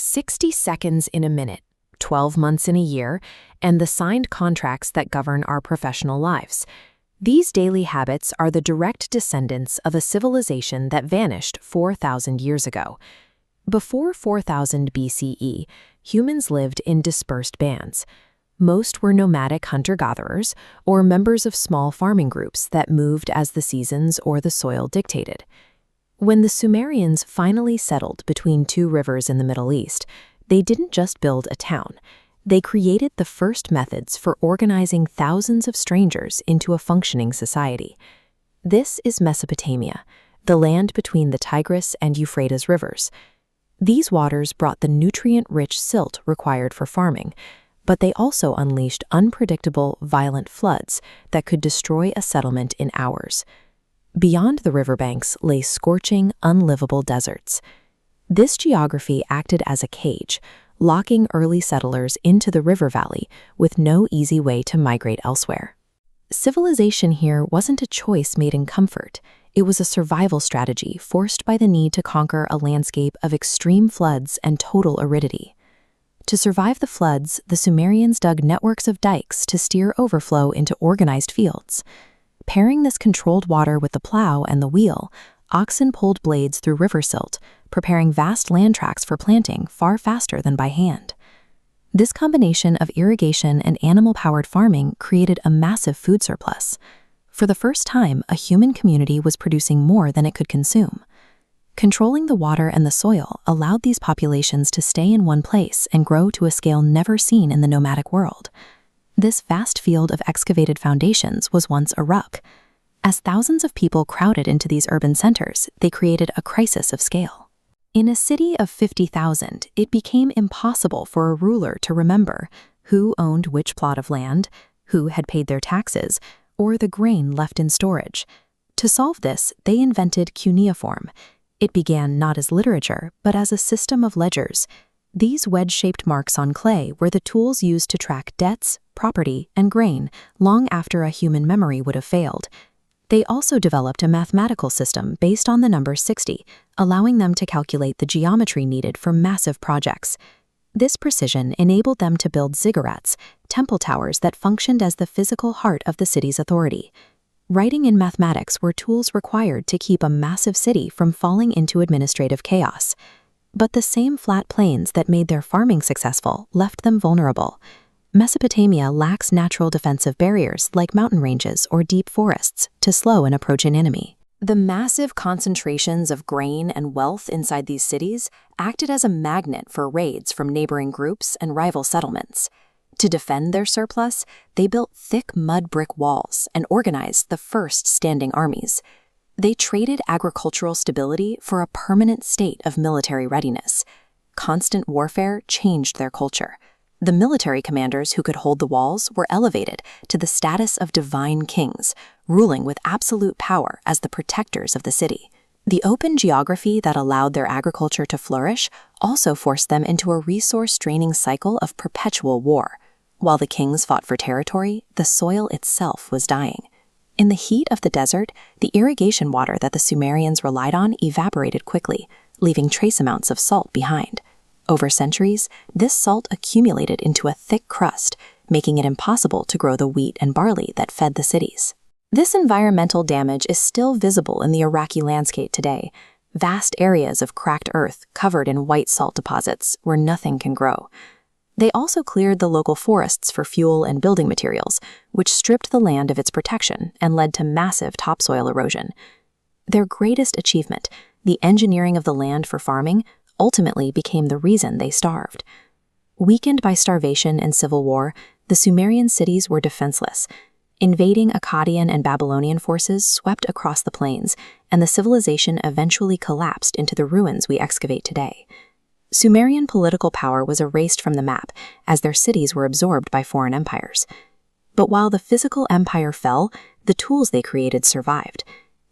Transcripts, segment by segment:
60 seconds in a minute, 12 months in a year, and the signed contracts that govern our professional lives. These daily habits are the direct descendants of a civilization that vanished 4,000 years ago. Before 4000 BCE, humans lived in dispersed bands. Most were nomadic hunter-gatherers or members of small farming groups that moved as the seasons or the soil dictated. When the Sumerians finally settled between two rivers in the Middle East, they didn't just build a town. They created the first methods for organizing thousands of strangers into a functioning society. This is Mesopotamia, the land between the Tigris and Euphrates rivers. These waters brought the nutrient-rich silt required for farming, but they also unleashed unpredictable, violent floods that could destroy a settlement in hours. Beyond the riverbanks lay scorching, unlivable deserts. This geography acted as a cage, locking early settlers into the river valley with no easy way to migrate elsewhere. Civilization here wasn't a choice made in comfort. It was a survival strategy forced by the need to conquer a landscape of extreme floods and total aridity. To survive the floods, the Sumerians dug networks of dikes to steer overflow into organized fields. Pairing this controlled water with the plow and the wheel, oxen pulled blades through river silt, preparing vast land tracts for planting far faster than by hand. This combination of irrigation and animal-powered farming created a massive food surplus. For the first time, a human community was producing more than it could consume. Controlling the water and the soil allowed these populations to stay in one place and grow to a scale never seen in the nomadic world. This vast field of excavated foundations was once a ruck. As thousands of people crowded into these urban centers, they created a crisis of scale. In a city of 50,000, it became impossible for a ruler to remember who owned which plot of land, who had paid their taxes, or the grain left in storage. To solve this, they invented cuneiform. It began not as literature, but as a system of ledgers. These wedge-shaped marks on clay were the tools used to track debts, property, and grain long after a human memory would have failed. They also developed a mathematical system based on the number 60, allowing them to calculate the geometry needed for massive projects. This precision enabled them to build ziggurats, temple towers that functioned as the physical heart of the city's authority. Writing and mathematics were tools required to keep a massive city from falling into administrative chaos. But the same flat plains that made their farming successful left them vulnerable. Mesopotamia lacks natural defensive barriers like mountain ranges or deep forests to slow an approaching enemy. The massive concentrations of grain and wealth inside these cities acted as a magnet for raids from neighboring groups and rival settlements. To defend their surplus, they built thick mud brick walls and organized the first standing armies. They traded agricultural stability for a permanent state of military readiness. Constant warfare changed their culture. The military commanders who could hold the walls were elevated to the status of divine kings, ruling with absolute power as the protectors of the city. The open geography that allowed their agriculture to flourish also forced them into a resource-draining cycle of perpetual war. While the kings fought for territory, the soil itself was dying. In the heat of the desert, the irrigation water that the Sumerians relied on evaporated quickly, leaving trace amounts of salt behind. Over centuries, this salt accumulated into a thick crust, making it impossible to grow the wheat and barley that fed the cities. This environmental damage is still visible in the Iraqi landscape today. Vast areas of cracked earth covered in white salt deposits where nothing can grow. They also cleared the local forests for fuel and building materials, which stripped the land of its protection and led to massive topsoil erosion. Their greatest achievement, the engineering of the land for farming, ultimately became the reason they starved. Weakened by starvation and civil war, the Sumerian cities were defenseless. Invading Akkadian and Babylonian forces swept across the plains, and the civilization eventually collapsed into the ruins we excavate today. Sumerian political power was erased from the map as their cities were absorbed by foreign empires. But while the physical empire fell, the tools they created survived.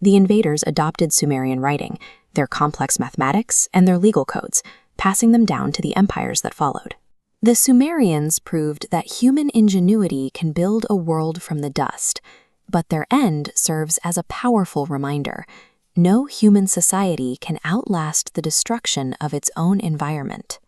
The invaders adopted Sumerian writing, their complex mathematics, and their legal codes, passing them down to the empires that followed. The Sumerians proved that human ingenuity can build a world from the dust, but their end serves as a powerful reminder. No human society can outlast the destruction of its own environment.